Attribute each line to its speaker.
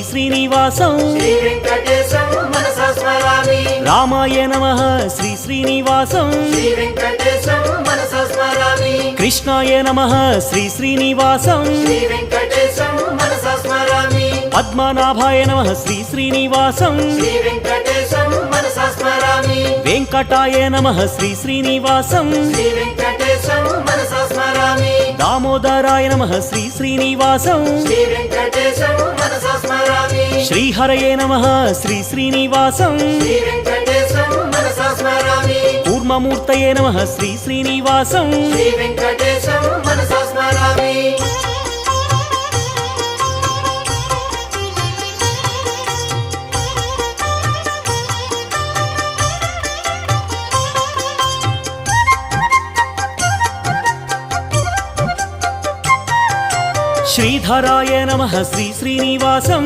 Speaker 1: శ్రీనివాసం
Speaker 2: శ్రీ వెంకటేశం మనసా స్మరామి.
Speaker 1: రామాయ నమః శ్రీ శ్రీనివాసం
Speaker 2: శ్రీ వెంకటేశం మనసా స్మరామి.
Speaker 1: కృష్ణాయ నమః శ్రీ శ్రీనివాసం
Speaker 2: శ్రీ వెంకటేశం మనసా స్మరామి.
Speaker 1: పద్మనాభాయ నమః శ్రీ శ్రీనివాసం
Speaker 2: శ్రీ వెంకటేశం మనసా స్మరామి.
Speaker 1: వెంకటాయ నమః శ్రీ శ్రీనివాసం
Speaker 2: శ్రీ వెంకటేశం మనసా స్మరామి.
Speaker 1: దామోదరాయ నమః శ్రీ శ్రీనివాసం
Speaker 2: శ్రీ వెంకటేశం మనసా స్మరామి.
Speaker 1: శ్రీహరయే నమః శ్రీ శ్రీనివాసం
Speaker 2: శ్రీ వెంకటేశం మనసా స్మరామి.
Speaker 1: కూర్మమూర్తయే నమః శ్రీ శ్రీనివాసం
Speaker 2: శ్రీ వెంకటేశం మనసా స్మరామి.
Speaker 1: శ్రీధరాయ నమః శ్రీ శ్రీనివాసం